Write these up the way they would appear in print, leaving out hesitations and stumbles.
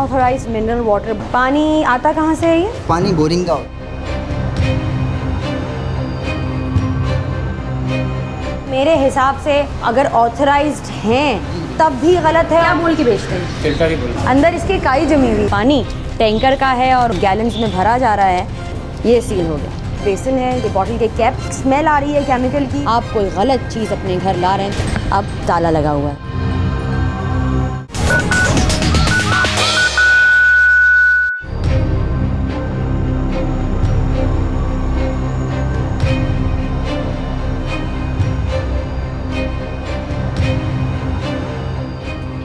Unauthorised mineral water. पानी आता कहाँ से है ये? पानी बोरिंग का। मेरे हिसाब से अगर ऑथराइज्ड हैं तब भी गलत है। क्या बोल के बेचते हैं? फिल्टर ही बोल। अंदर इसकी काई जमी हुई। पानी टैंकर का है और गैलन्स में भरा जा रहा है। ये सील हो गया। बेसिन है, ये बॉटल के कैप, स्मेल आ रही है केमिकल की। आप कोई गलत चीज़ अपने घर ला रहे हैं, अब ताला लगा हुआ है।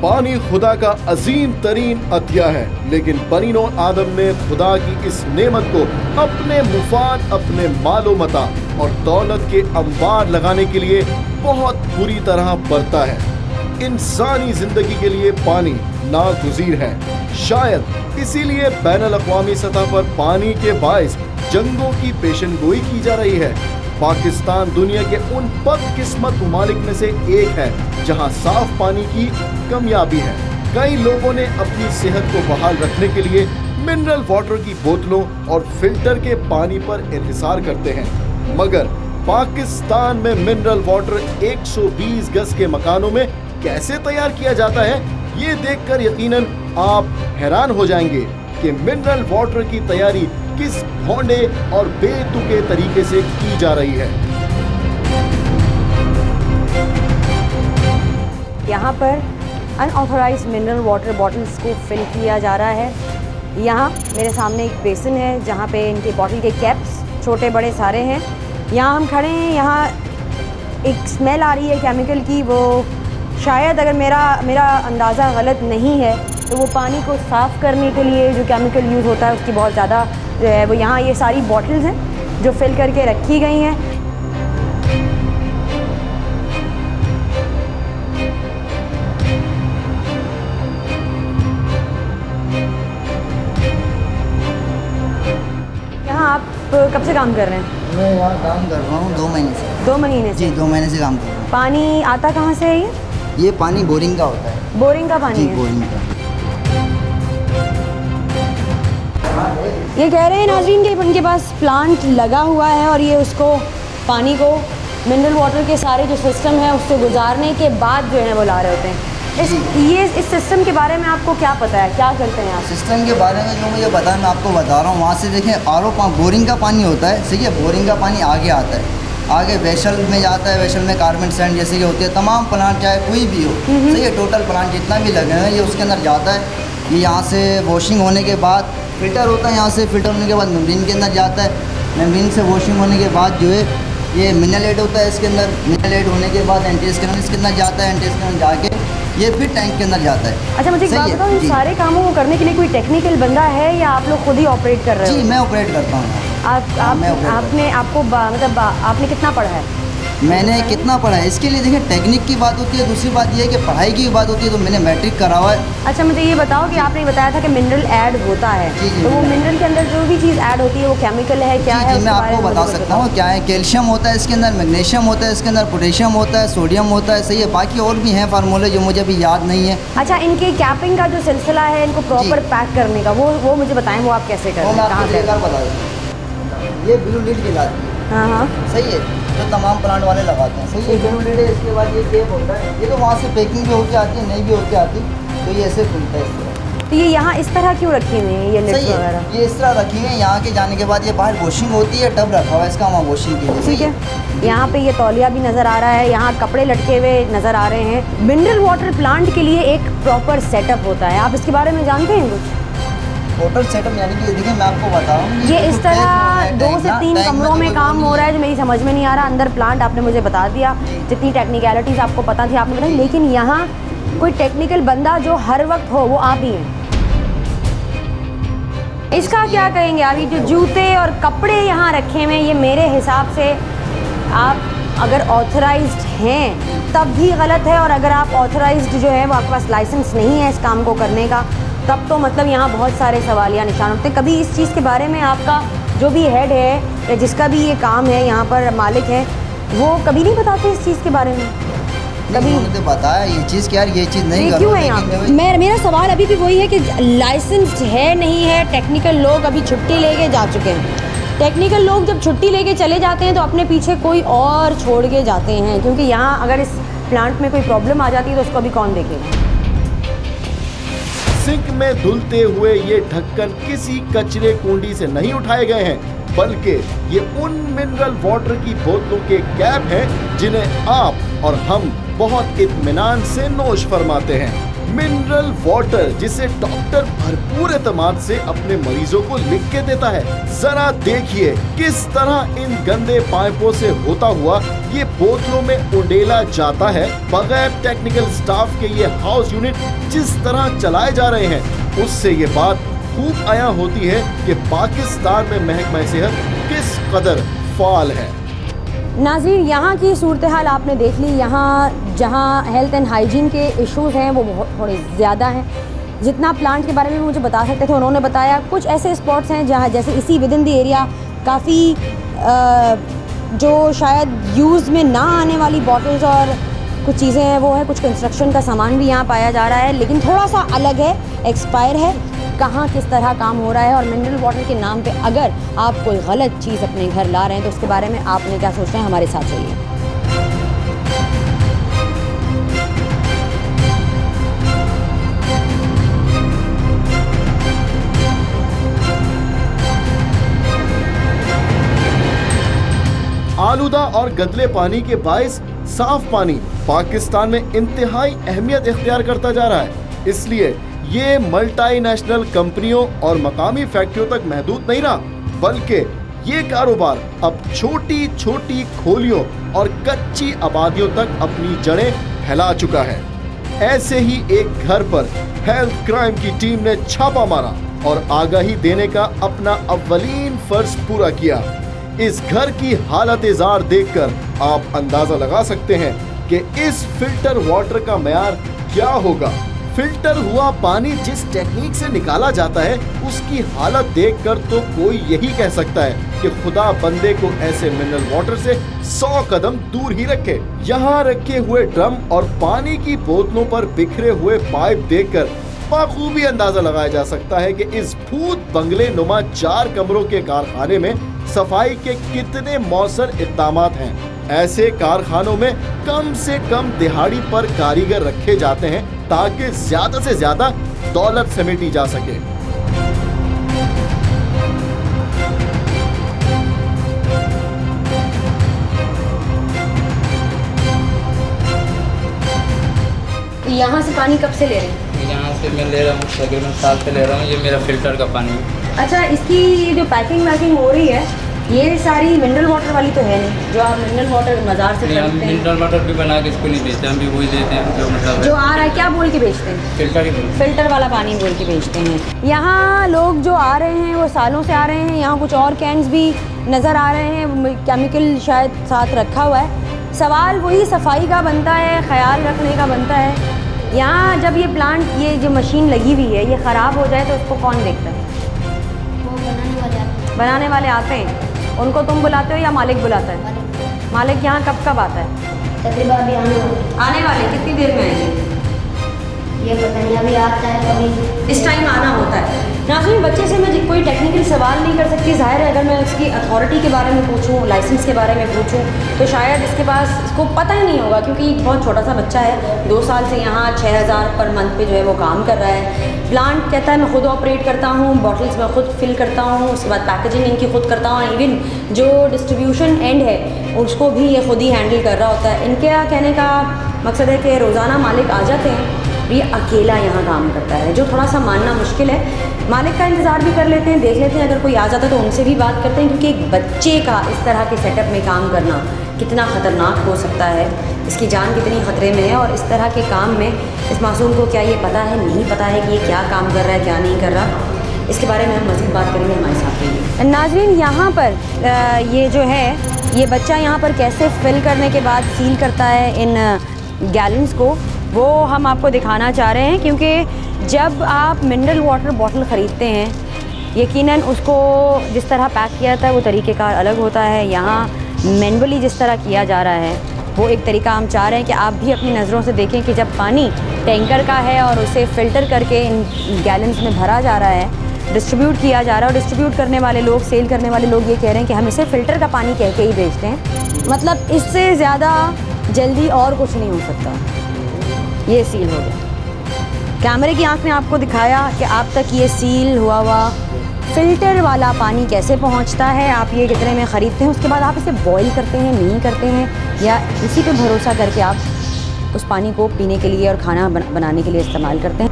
पानी खुदा का अजीम तरीन अतिया है, लेकिन बनीनो आदम ने खुदा की इस नेमत को अपने मुफाद, अपने मालो मता और दौलत के अंबार लगाने के लिए बहुत बुरी तरह बरता है। इंसानी जिंदगी के लिए पानी नागुज़ीर है। शायद इसीलिए बैनुल अक़वामी सतह पर पानी के बाइस जंगों की पेशनगोई की जा रही है। पाकिस्तान दुनिया के उन बदकिस्मत ममालिक में से एक है जहां साफ पानी की कमियाबी है। कई लोगों ने अपनी सेहत को बहाल रखने के लिए मिनरल वाटर की बोतलों और फिल्टर के पानी पर इंहिसार करते हैं, मगर पाकिस्तान में मिनरल वाटर 120 गज के मकानों में कैसे तैयार किया जाता है, ये देखकर यकीनन आप हैरान हो जाएंगे कि मिनरल वाटर की तैयारी किस भोंडे और बेतुके तरीके से की जा रही है। यहाँ पर अनऑथराइज्ड मिनरल वाटर बॉटल्स को फिल किया जा रहा है। यहाँ मेरे सामने एक बेसिन है जहाँ पे इनके बॉटल के कैप्स छोटे बड़े सारे हैं। यहाँ हम खड़े हैं, यहाँ एक स्मेल आ रही है केमिकल की। वो शायद अगर मेरा अंदाज़ा गलत नहीं है तो वो पानी को साफ़ करने के लिए जो केमिकल यूज़ होता है उसकी बहुत ज़्यादा जो है वो यहाँ ये सारी बॉटल्स हैं जो फिल करके रखी गई हैं। यहाँ आप कब से काम कर रहे हैं? मैं यहाँ काम कर रहा हूँ 2 महीने से। 2 महीने से? जी 2 महीने से काम कर रहा हूँ। पानी आता कहाँ से है ये पानी बोरिंग का होता है। बोरिंग का पानी है? बोरिंग का। ये कह रहे हैं नाज़रीन कि उनके पास प्लांट लगा हुआ है और ये उसको पानी को मिनरल वाटर के सारे जो सिस्टम है उससे गुजारने के बाद जो है वो ला रहे होते हैं। इस सिस्टम के बारे में आपको क्या पता है, क्या करते हैं आप? सिस्टम के बारे में जो मुझे पता है मैं आपको बता रहा हूँ। वहाँ से देखें आरओ बोरिंग का पानी होता है, सही है। बोरिंग का पानी आगे आता है, आगे वेसल में जाता है। वेसल में कार्बन सैंड जैसे कि होती है, तमाम प्लांट चाहे कोई भी हो, सही है, टोटल प्लांट जितना भी लगे हैं ये उसके अंदर जाता है। ये यहाँ से वॉशिंग होने के बाद फिल्टर होता है, यहाँ से फिल्टर होने के बाद मेम्ब्रेन के अंदर जाता है। मेम्ब्रेन से वॉशिंग होने के बाद जो है ये मिनरलेट होता है इसके अंदर। मिनरलेट होने के बाद एंटीस्कैनर इसके अंदर जाता है। एंटीस्कैनर जाके ये फिर टैंक के अंदर जाता है। अच्छा मुझे एक बात बताओ, इन सारे कामों को करने के लिए कोई टेक्निकल बंदा है या आप लोग खुद ही ऑपरेट कर रहे हो? जी मैं ऑपरेट करता हूँ। आपने कितना पढ़ा है? मैंने कितना पढ़ा है इसके लिए देखें टेक्निक की बात होती है, दूसरी बात यह है कि पढ़ाई की बात होती है। तो मैंने मैट्रिक करा हुआ है। अच्छा मुझे ये बताओ कि आपने बताया था कि मिनरल ऐड होता है, तो वो मिनरल के अंदर जो भी चीज़ ऐड होती है वो केमिकल है क्या है? मैं आपको बता सकता हूँ क्या है। कैल्शियम होता है इसके अंदर, मैग्नीशियम होता है इसके अंदर, पोटेशियम होता है, सोडियम होता है, सही है। बाकी और भी हैं फार्मूले जो मुझे अभी याद नहीं है। अच्छा इनके कैपिंग का जो सिलसिला है, इनको प्रॉपर पैक करने का, वो मुझे बताएं, वो आप कैसे करते हैं? कहाँ से बता दें। ये ब्लू लीड कहलाती है। हाँ सही है, जो तमाम प्लांट वाले लगाते हैं, सही है। ब्लू लीड है। इसके बाद ये टेप होता है, ये तो वहाँ से पैकिंग भी होकर आती है, नहीं भी होकर आती, तो ये ऐसे खुलता है इस तरह। तो ये यहाँ इस तरह क्यों रखी हुई है ये लिड्स वगैरह? ये इस तरह रखी हुई है। यहाँ के जाने के बाद ये बाहर वॉशिंग होती है, टब रखा हुआ है इसका वहाँ वॉशिंग के लिए, ठीक है। यहाँ पे ये तौलिया भी नज़र आ रहा है, यहाँ कपड़े लटके हुए नज़र आ रहे हैं। मिनरल वाटर प्लांट के लिए एक प्रॉपर सेटअप होता है, आप इसके बारे में जानते हैं कुछ? टोटल सेटअप यानी कि देखिए मैं आपको बताऊँ, ये इस तरह 2 से 3 कमरों में काम हो रहा है जो मेरी समझ में नहीं आ रहा। अंदर प्लांट आपने मुझे बता दिया, जितनी टेक्निकलिटीज़ आपको पता थी आपने बताई, लेकिन यहाँ कोई टेक्निकल बंदा जो हर वक्त हो वो आप ही हैं। इसका क्या कहेंगे आप? ये जो जूते और कपड़े यहाँ रखे हुए हैं, ये मेरे हिसाब से आप अगर ऑथराइज्ड हैं तब भी गलत है, और अगर आप ऑथराइज्ड जो है वो आपके पास लाइसेंस नहीं है इस काम को करने का, तब तो मतलब यहाँ बहुत सारे सवालिया निशान होते हैं। कभी इस चीज़ के बारे में आपका जो भी हेड है या जिसका भी ये काम है यहाँ पर मालिक है, वो कभी नहीं बताते इस चीज़ के बारे में? कभी उन्होंने तो बताया ये चीज़ कि यार ये चीज़ नहीं क्यों है यहाँ? मेरा सवाल अभी भी वही है कि लाइसेंस है नहीं है। टेक्निकल लोग अभी छुट्टी लेके जा चुके हैं। टेक्निकल लोग जब छुट्टी लेके चले जाते हैं तो अपने पीछे कोई और छोड़ के जाते हैं, क्योंकि यहाँ अगर इस प्लांट में कोई प्रॉब्लम आ जाती है तो उसको अभी कौन देखेगा। सिंक में धुलते हुए ये ढक्कन किसी कचरे कुंडी से नहीं उठाए गए हैं, बल्कि ये उन मिनरल वाटर की बोतलों के कैप हैं जिन्हें आप और हम बहुत इत्मीनान से नोश फरमाते हैं। मिनरल वाटर जिसे डॉक्टर भरपूर एतमाद से अपने मरीजों को लिख के देता है। जरा देखिए किस तरह इन गंदे पाइपों से होता हुआ ये बोतलों में उंडेला जाता है। बगैर टेक्निकल स्टाफ के ये हाउस यूनिट जिस तरह चलाए जा रहे हैं, उससे ये बात खूब आया होती है कि पाकिस्तान में महकमा सेहत किस कदर फाल है। नाज़रीन, यहाँ की सूरत हाल आपने देख ली। यहाँ जहाँ हेल्थ एंड हाइजीन के इश्यूज़ हैं वो बहुत थोड़े ज़्यादा हैं। जितना प्लांट के बारे में मुझे बता सकते थे उन्होंने बताया। कुछ ऐसे स्पॉट्स हैं जहाँ जैसे इसी विद इन द एरिया काफ़ी जो शायद यूज़ में ना आने वाली बॉटल्स और कुछ चीज़ें हैं वो है। कुछ कंस्ट्रक्शन का सामान भी यहाँ पाया जा रहा है, लेकिन थोड़ा सा अलग है, एक्सपायर है। कहाँ किस तरह काम हो रहा है और मिनरल वाटर के नाम पे अगर आप कोई गलत चीज़ अपने घर ला रहे हैं तो उसके बारे में आपने क्या सोचना है, हमारे साथ चलिए। आलूदा और गंदले पानी के बाइस साफ पानी पाकिस्तान में इंतहाई अहमियत इख्तियार करता जा रहा है। इसलिए ये मल्टीनेशनल कंपनियों और मकामी फैक्ट्रियों तक महदूद नहीं रहा, बल्कि ये कारोबार अब छोटी छोटी खोलियों और कच्ची आबादियों तक अपनी जड़ें फैला चुका है। ऐसे ही एक घर पर हेल्थ क्राइम की टीम ने छापा मारा और आगाही देने का अपना अव्वलीन फर्ज पूरा किया। इस घर की हालत-ए-जार देखकर आप अंदाजा लगा सकते हैं कि इस फिल्टर वाटर का मयार क्या होगा। फिल्टर हुआ पानी जिस टेक्निक से निकाला जाता है उसकी हालत देखकर तो कोई यही कह सकता है कि खुदा बंदे को ऐसे मिनरल वाटर से 100 कदम दूर ही रखे। यहाँ रखे हुए ड्रम और पानी की बोतलों पर बिखरे हुए पाइप देखकर बखूबी अंदाजा लगाया जा सकता है कि इस भूत बंगले नुमा 4 कमरों के कारखाने में सफाई के कितने मौसर इक़दामात हैं। ऐसे कारखानों में कम से कम दिहाड़ी पर कारीगर रखे जाते हैं ताकि ज्यादा से ज्यादा दौलत समेटी जा सके। यहाँ से पानी कब से ले रहे हैं? यहाँ से मैं ले रहा हूँ तकरीबन साल से ले रहा हूँ। ये मेरा फिल्टर का पानी है। अच्छा, इसकी जो पैकिंग वैकिंग हो रही है ये सारी मिनरल वाटर वाली तो है नहीं, जो आप मिनरल वाटर बाजार से खरीदते हैं? मिनरल वाटर भी बना के इसको नहीं बेचते, हम भी वही देते हैं जो मतलब जो आ रहा है। क्या बोल के बेचते हैं? फिल्टर ही फिल्टर वाला पानी बोल के बेचते हैं। यहाँ लोग जो आ रहे हैं वो सालों से आ रहे हैं। यहाँ कुछ और कैंस भी नज़र आ रहे हैं, केमिकल शायद साथ रखा हुआ है। सवाल वही सफाई का बनता है, ख्याल रखने का बनता है। यहाँ जब ये प्लांट, ये जो मशीन लगी हुई है, ये ख़राब हो जाए तो उसको कौन देखता है? वो बनाने वाले आते हैं। उनको तुम बुलाते हो या मालिक बुलाता है? मालिक यहाँ कब कब आता है? तकरीबन अभी आने वाले कितनी देर में आएंगे? ये पता नहीं, अभी आता है कभी इस टाइम आना होता है। नाज़रीन, बच्चे से मैं कोई टेक्निकल सवाल नहीं कर सकती। ज़ाहिर है अगर मैं उसकी अथॉरिटी के बारे में पूछूं, लाइसेंस के बारे में पूछूं, तो शायद इसके पास इसको पता ही नहीं होगा, क्योंकि बहुत छोटा सा बच्चा है। 2 साल से यहाँ 6000 पर मंथ पे जो है वो काम कर रहा है। प्लांट कहता है मैं खुद ऑपरेट करता हूँ, बॉटल्स में खुद फिल करता हूँ, उसके बाद पैकेजिंग इनकी खुद करता हूँ, इवन जो डिस्ट्रीब्यूशन एंड है उसको भी ये खुद ही हैंडल कर रहा होता है। इनके कहने का मकसद है कि रोज़ाना मालिक आ जाते हैं, ये अकेला यहाँ काम करता है, जो थोड़ा सा मानना मुश्किल है। मालिक का इंतज़ार भी कर लेते हैं, देख लेते हैं अगर कोई आ जाता है तो उनसे भी बात करते हैं, क्योंकि एक बच्चे का इस तरह के सेटअप में काम करना कितना ख़तरनाक हो सकता है, इसकी जान कितनी ख़तरे में है। और इस तरह के काम में इस मासूम को क्या ये पता है, नहीं पता है कि ये क्या काम कर रहा है, क्या नहीं कर रहा, इसके बारे में हम मज़ीद बात करेंगे। हमारे साथ रहिए। नाज़रीन, यहाँ पर ये जो है ये बच्चा यहाँ पर कैसे फिल करने के बाद सील करता है इन गैलन्स को, वो हम आपको दिखाना चाह रहे हैं। क्योंकि जब आप मिनरल वाटर बॉटल ख़रीदते हैं, यकीनन उसको जिस तरह पैक किया जाता है वो तरीक़ेकार अलग होता है। यहाँ मैनुअली जिस तरह किया जा रहा है वो एक तरीका हम चाह रहे हैं कि आप भी अपनी नज़रों से देखें कि जब पानी टैंकर का है और उसे फ़िल्टर करके इन गैलन्स में भरा जा रहा है, डिस्ट्रीब्यूट किया जा रहा है, और डिस्ट्रीब्यूट करने वाले लोग, सेल करने वाले लोग ये कह रहे हैं कि हम इसे फ़िल्टर का पानी कह के ही बेचते हैं। मतलब इससे ज़्यादा जल्दी और कुछ नहीं हो सकता। ये सील हो गया। कैमरे की आंख ने आपको दिखाया कि आप तक ये सील हुआ फ़िल्टर वाला पानी कैसे पहुंचता है, आप ये कितने में ख़रीदते हैं, उसके बाद आप इसे बॉईल करते हैं, नहीं करते हैं, या इसी पे भरोसा करके आप उस पानी को पीने के लिए और खाना बनाने के लिए इस्तेमाल करते हैं।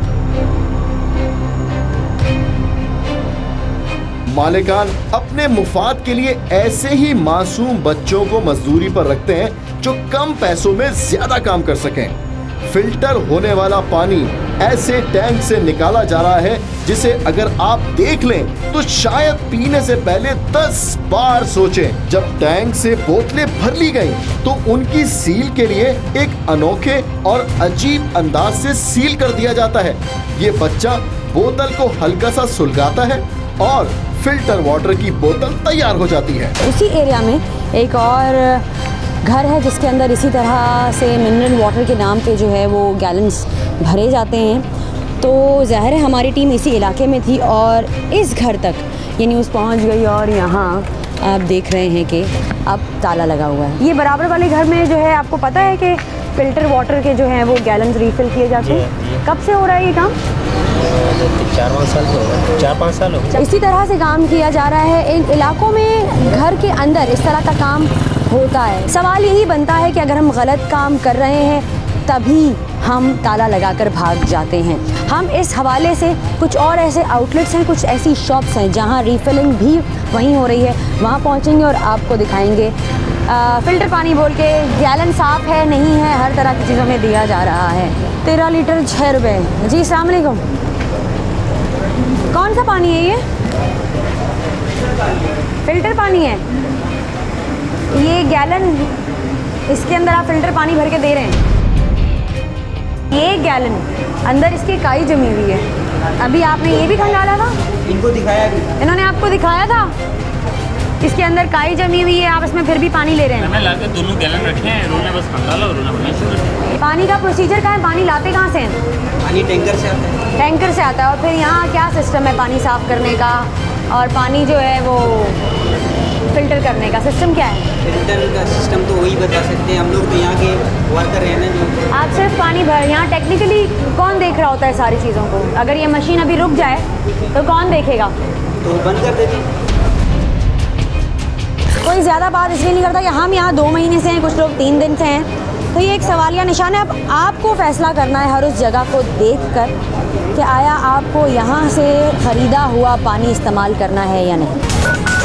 मालिकान अपने मुफाद के लिए ऐसे ही मासूम बच्चों को मजदूरी पर रखते हैं जो कम पैसों में ज्यादा काम कर सकें। फिल्टर होने वाला पानी ऐसे टैंक से निकाला जा रहा है जिसे अगर आप देख लें तो शायद पीने से पहले 10 बार सोचें। जब टैंक से बोतलें भर ली गई तो उनकी सील के लिए एक अनोखे और अजीब अंदाज से सील कर दिया जाता है। ये बच्चा बोतल को हल्का सा सुलगाता है और फिल्टर वाटर की बोतल तैयार हो जाती है। उसी एरिया में एक और घर है जिसके अंदर इसी तरह से मिनरल वाटर के नाम पे जो है वो गैलन्स भरे जाते हैं। तो ज़ाहिर है हमारी टीम इसी इलाके में थी और इस घर तक ये न्यूज़ पहुंच गई और यहाँ आप देख रहे हैं कि अब ताला लगा हुआ है। ये बराबर वाले घर में जो है, आपको पता है कि फ़िल्टर वाटर के जो हैं वो गैलन्स रीफ़िल किए जाते हैं। कब से हो रहा है ये काम? 4-5 साल हो गए। इसी तरह से काम किया जा रहा है। इन इलाकों में घर के अंदर इस तरह का काम होता है। सवाल यही बनता है कि अगर हम गलत काम कर रहे हैं तभी हम ताला लगाकर भाग जाते हैं। हम इस हवाले से कुछ और ऐसे आउटलेट्स हैं, कुछ ऐसी शॉप्स हैं जहां रीफिलिंग भी वहीं हो रही है, वहां पहुंचेंगे और आपको दिखाएंगे फ़िल्टर पानी बोल के गैलन साफ़ है नहीं है, हर तरह की चीज़ों में दिया जा रहा है। 13 लीटर 6 रुपये। जी अस्सलाम वालेकुम। कौन सा पानी है ये? फ़िल्टर पानी है ये गैलन, इसके अंदर आप फ़िल्टर पानी भर के दे रहे हैं। ये गैलन अंदर इसकी काई जमी हुई है। अभी आपने ये भी खंगाला था? इनको दिखाया भी, इन्होंने आपको दिखाया था? इसके अंदर काई जमी हुई है, आप इसमें फिर भी पानी ले रहे हैं। मैं लाके दोनों गैलन रखे हैं, इन्होंने बस खंगाला और उन्होंने पानी का प्रोसीजर क्या है? पानी लाते कहाँ से हैं? पानी टैंकर से आता है। टैंकर से आता है। और फिर यहाँ क्या सिस्टम है पानी साफ़ करने का और पानी जो है वो फ़िल्टर करने का सिस्टम क्या है? फिल्टर का सिस्टम तो वही बता सकते हैं, हम लोग तो यहाँ के वर्कर हैं ना जो। आप सिर्फ पानी भर, यहाँ टेक्निकली कौन देख रहा होता है सारी चीज़ों को? अगर ये मशीन अभी रुक जाए तो कौन देखेगा? तो बंद कर देते। कोई ज़्यादा बात इसलिए नहीं करता कि हम यहाँ 2 महीने से हैं, कुछ लोग 3 दिन से हैं, तो ये एक सवालिया निशान है। अब आपको फ़ैसला करना है हर उस जगह को देखकर कि आया आपको यहाँ से ख़रीदा हुआ पानी इस्तेमाल करना है या नहीं।